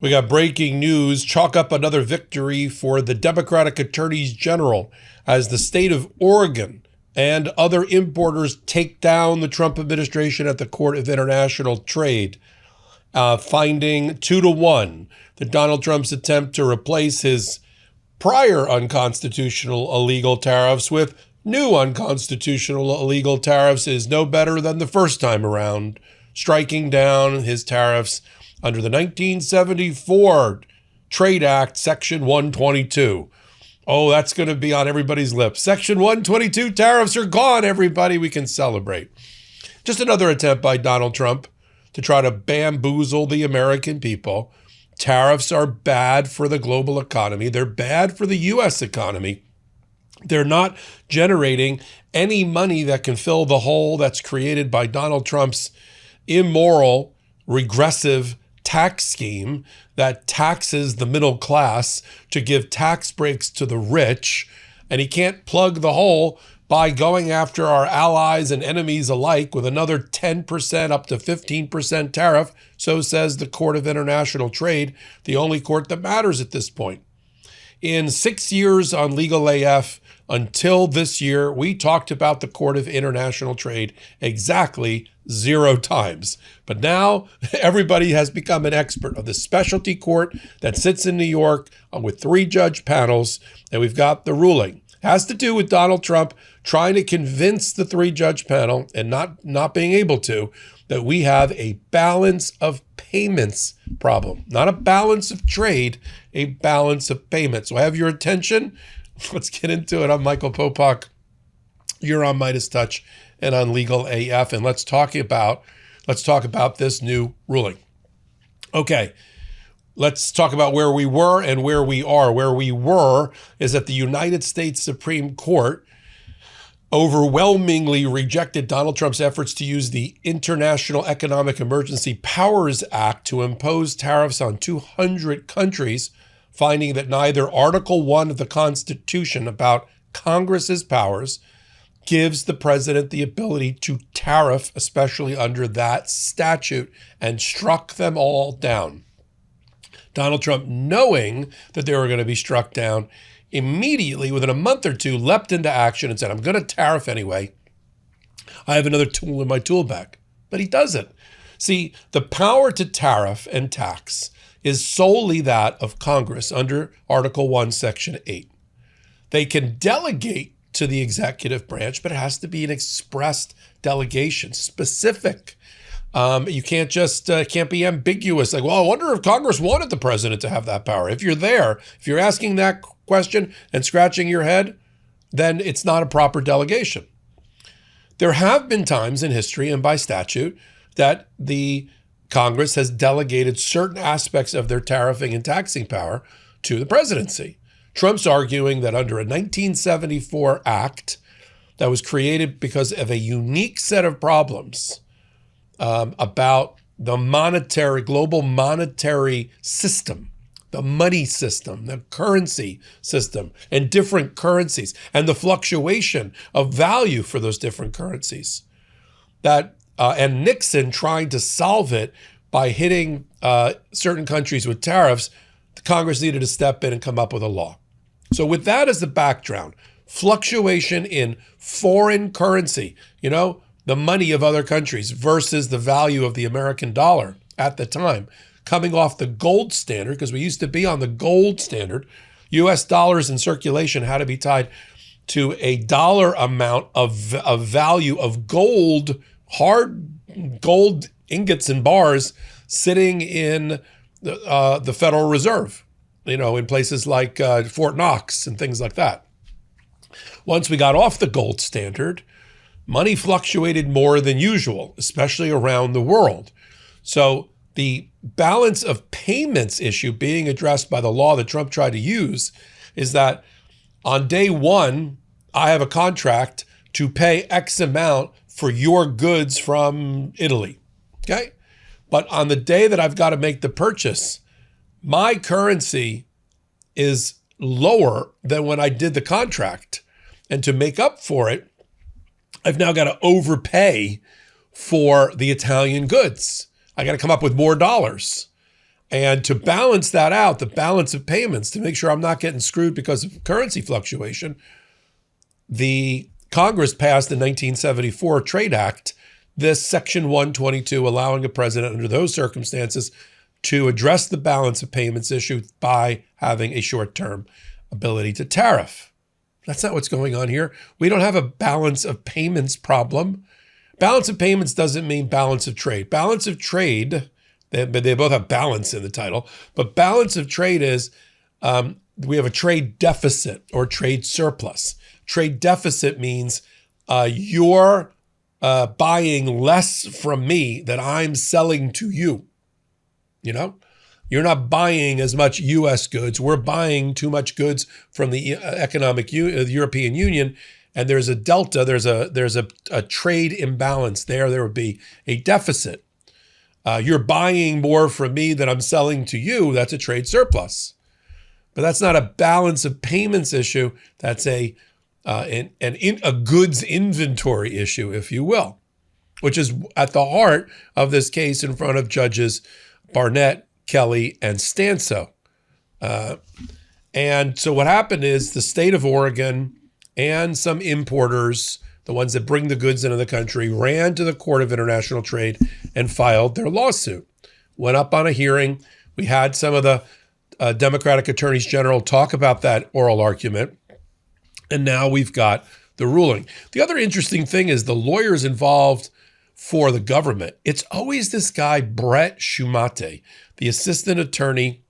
We got breaking news. Chalk up another victory for the Democratic attorneys general as the state of Oregon and other importers take down the Trump administration at the Court of International Trade, finding 2-1 that Donald Trump's attempt to replace his prior unconstitutional illegal tariffs with new unconstitutional illegal tariffs is no better than the first time around, striking down his tariffs under the 1974 Trade Act, Section 122. Oh, that's going to be on everybody's lips. Section 122 tariffs are gone, everybody. We can celebrate. Just another attempt by Donald Trump to try to bamboozle the American people. Tariffs are bad for the global economy. They're bad for the U.S. economy. They're not generating any money that can fill the hole that's created by Donald Trump's immoral, regressive tax scheme that taxes the middle class to give tax breaks to the rich. And he can't plug the hole by going after our allies and enemies alike with another 10% up to 15% tariff. So says the Court of International Trade, the only court that matters at this point. In 6 years on Legal AF, until this year, we talked about the Court of International Trade exactly 0 times. But now everybody has become an expert of the specialty court that sits in New York with 3-judge panels, and we've got the ruling. It has to do with Donald Trump trying to convince the 3-judge panel, and not being able to, that we have a balance of payments problem. Not a balance of trade, a balance of payments. So I have your attention. Let's get into it. I'm Michael Popok. You're on MeidasTouch and on Legal AF, and let's talk about this new ruling. Okay, let's talk about where we were and where we are. Where we were is that the United States Supreme Court overwhelmingly rejected Donald Trump's efforts to use the International Economic Emergency Powers Act to impose tariffs on 200 countries, finding that neither Article 1 of the Constitution about Congress's powers gives the president the ability to tariff, especially under that statute, and struck them all down. Donald Trump, knowing that they were going to be struck down, immediately, within a month or two, leapt into action and said, I'm going to tariff anyway. I have another tool in my tool bag. But he doesn't. See, the power to tariff and tax is solely that of Congress under Article 1, Section 8. They can delegate to the executive branch, but it has to be an expressed delegation, specific. You can't just can't be ambiguous. Like, well, I wonder if Congress wanted the president to have that power. If you're there, if you're asking that question and scratching your head, then it's not a proper delegation. There have been times in history and by statute that the Congress has delegated certain aspects of their tariffing and taxing power to the presidency. Trump's arguing that under a 1974 act that was created because of a unique set of problems about the global monetary system, the money system, the currency system, and different currencies, and the fluctuation of value for those different currencies. And Nixon trying to solve it by hitting certain countries with tariffs, the Congress needed to step in and come up with a law. So with that as the background, fluctuation in foreign currency, the money of other countries versus the value of the American dollar at the time, coming off the gold standard, because we used to be on the gold standard. U.S. dollars in circulation had to be tied to a dollar amount of value of gold, hard gold ingots and bars sitting in the Federal Reserve, in places like Fort Knox and things like that. Once we got off the gold standard, money fluctuated more than usual, especially around the world. So the balance of payments issue being addressed by the law that Trump tried to use is that on day one, I have a contract to pay X amount for your goods from Italy, okay? But on the day that I've got to make the purchase, my currency is lower than when I did the contract. And to make up for it, I've now got to overpay for the Italian goods. I got to come up with more dollars. And to balance that out, the balance of payments, to make sure I'm not getting screwed because of currency fluctuation, the Congress passed the 1974 Trade Act, this Section 122, allowing a president under those circumstances to address the balance of payments issue by having a short-term ability to tariff. That's not what's going on here. We don't have a balance of payments problem. Balance of payments doesn't mean balance of trade. Balance of trade, they both have balance in the title, but balance of trade is we have a trade deficit or trade surplus. Trade deficit means you're buying less from me than I'm selling to you. You know, you're not buying as much U.S. goods. We're buying too much goods from the European Union, and there's a delta. There's a trade imbalance there. There would be a deficit. You're buying more from me than I'm selling to you. That's a trade surplus, but that's not a balance of payments issue. That's a goods inventory issue, if you will, which is at the heart of this case in front of Judges Barnett, Kelly, and Stanso. And so what happened is the state of Oregon and some importers, the ones that bring the goods into the country, ran to the Court of International Trade and filed their lawsuit. Went up on a hearing. We had some of the Democratic attorneys general talk about that oral argument. And now we've got the ruling. The other interesting thing is the lawyers involved for the government. It's always this guy, Brett Shumate, the assistant attorney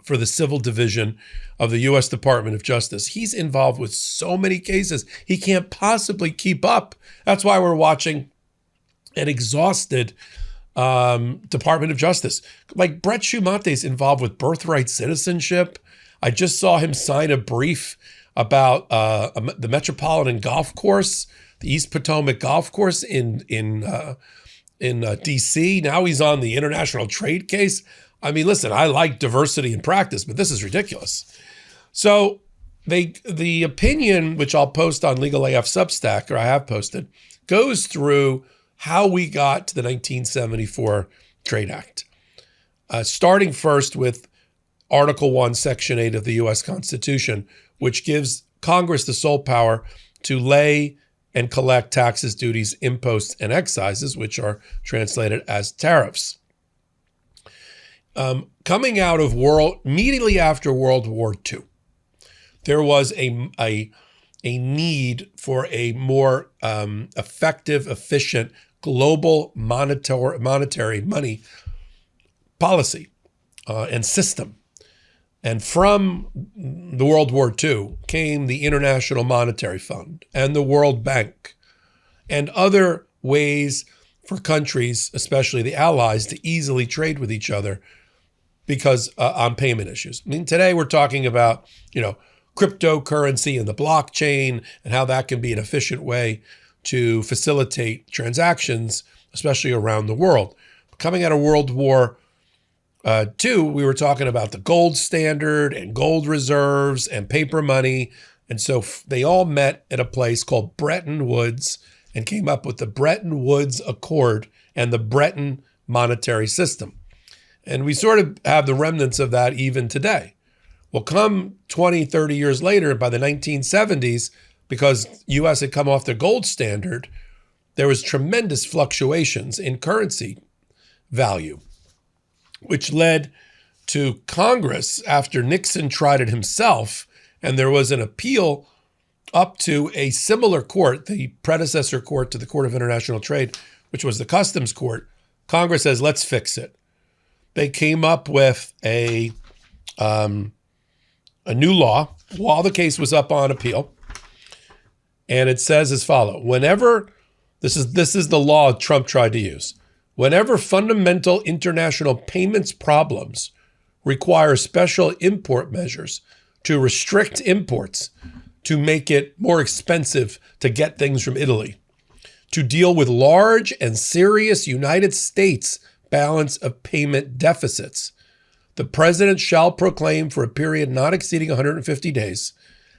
for the civil division of the U.S. Department of Justice. He's involved with so many cases. He can't possibly keep up. That's why we're watching an exhausted Department of Justice. Like Brett Shumate's involved with birthright citizenship. I just saw him sign a brief about the Metropolitan Golf Course, the East Potomac Golf Course in D.C. Now he's on the international trade case. I mean, listen, I like diversity in practice, but this is ridiculous. So the opinion, which I'll post on Legal AF Substack, or I have posted, goes through how we got to the 1974 Trade Act, starting first with Article 1, Section 8 of the U.S. Constitution, which gives Congress the sole power to lay and collect taxes, duties, imposts, and excises, which are translated as tariffs. Coming out of immediately after World War II, there was a need for a more effective, efficient, global monetary money policy and system. And from the World War II came the International Monetary Fund and the World Bank and other ways for countries, especially the Allies, to easily trade with each other because on payment issues. I mean, today we're talking about, cryptocurrency and the blockchain and how that can be an efficient way to facilitate transactions, especially around the world. Coming out of World War II, we were talking about the gold standard and gold reserves and paper money. And so they all met at a place called Bretton Woods and came up with the Bretton Woods Accord and the Bretton monetary system. And we sort of have the remnants of that even today. Well, come 20, 30 years later, by the 1970s, because U.S. had come off the gold standard, there was tremendous fluctuations in currency value, which led to Congress, after Nixon tried it himself, and there was an appeal up to a similar court, the predecessor court to the Court of International Trade, which was the Customs Court. Congress says, let's fix it. They came up with a new law while the case was up on appeal, and it says as follows: whenever, this is the law Trump tried to use, whenever fundamental international payments problems require special import measures to restrict imports, to make it more expensive to get things from Italy, to deal with large and serious United States balance of payment deficits, the president shall proclaim for a period not exceeding 150 days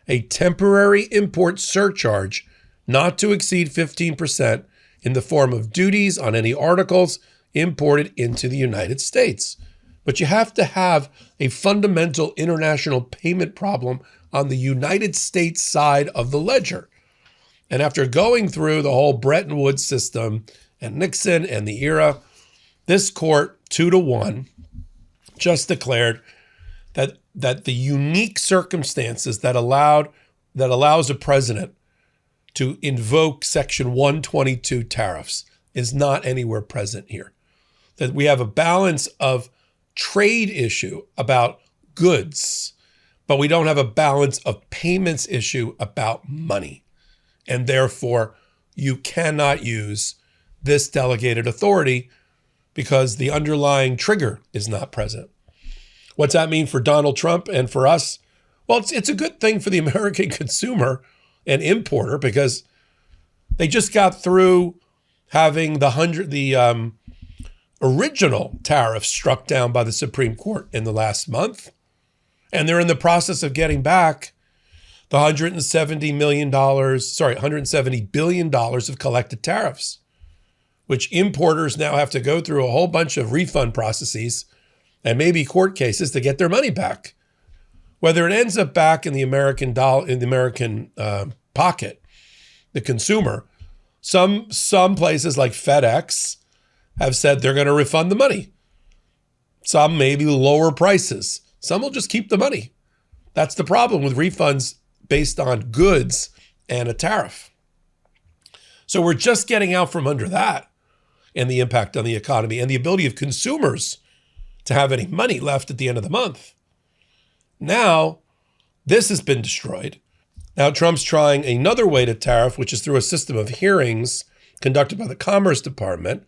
a temporary import surcharge not to exceed 15% in the form of duties on any articles imported into the United States. But you have to have a fundamental international payment problem on the United States side of the ledger. And after going through the whole Bretton Woods system and Nixon and the era, this court, 2-1, just declared that the unique circumstances that allows a president to invoke Section 122 tariffs is not anywhere present here. That we have a balance of trade issue about goods, but we don't have a balance of payments issue about money. And therefore, you cannot use this delegated authority because the underlying trigger is not present. What's that mean for Donald Trump and for us? Well, it's a good thing for the American consumer and importer because they just got through having the original tariffs struck down by the Supreme Court in the last month. And they're in the process of getting back the $170 billion of collected tariffs, which importers now have to go through a whole bunch of refund processes and maybe court cases to get their money back. Whether it ends up back in the American pocket, the consumer, some places like FedEx have said they're going to refund the money. Some maybe lower prices. Some will just keep the money. That's the problem with refunds based on goods and a tariff. So we're just getting out from under that and the impact on the economy and the ability of consumers to have any money left at the end of the month. Now, this has been destroyed. Now Trump's trying another way to tariff, which is through a system of hearings conducted by the Commerce Department,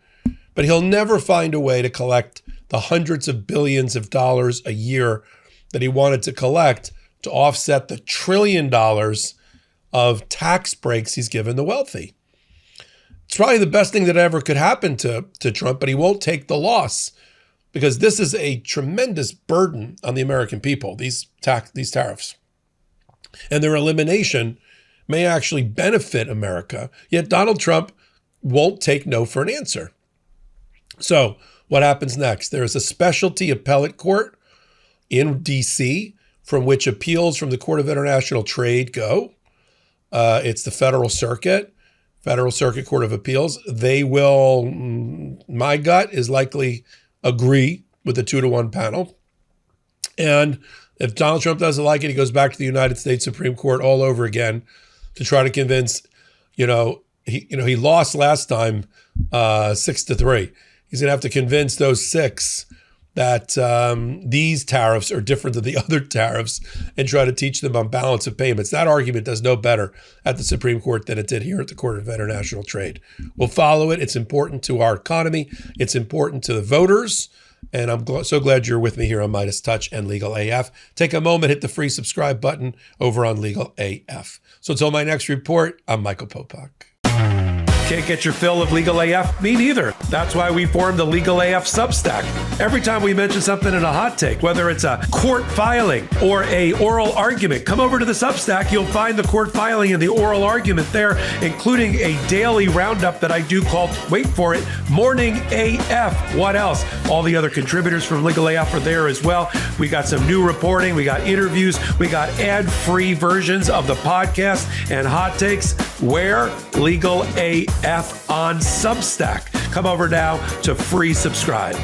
but he'll never find a way to collect the hundreds of billions of dollars a year that he wanted to collect to offset the $1 trillion of tax breaks he's given the wealthy. It's probably the best thing that ever could happen to Trump, but he won't take the loss because this is a tremendous burden on the American people, these tariffs. And their elimination may actually benefit America, yet Donald Trump won't take no for an answer. So what happens next? There is a specialty appellate court in D.C. from which appeals from the Court of International Trade go. It's the Federal Circuit Court of Appeals. They will, my gut is likely agree with the 2-1 panel. And if Donald Trump doesn't like it, he goes back to the United States Supreme Court all over again to try to convince, he lost last time 6-3. He's going to have to convince those 6 that these tariffs are different than the other tariffs and try to teach them on balance of payments. That argument does no better at the Supreme Court than it did here at the Court of International Trade. We'll follow it. It's important to our economy. It's important to the voters. And I'm so glad you're with me here on MeidasTouch and Legal AF. Take a moment, hit the free subscribe button over on Legal AF. So until my next report, I'm Michael Popok. Can't get your fill of Legal AF? Me neither. That's why we formed the Legal AF Substack. Every time we mention something in a hot take, whether it's a court filing or a oral argument, come over to the Substack. You'll find the court filing and the oral argument there, including a daily roundup that I do called, wait for it, Morning AF. What else? All the other contributors from Legal AF are there as well. We got some new reporting. We got interviews. We got ad-free versions of the podcast and hot takes. Where? Legal AF on Substack. Come over now to free subscribe.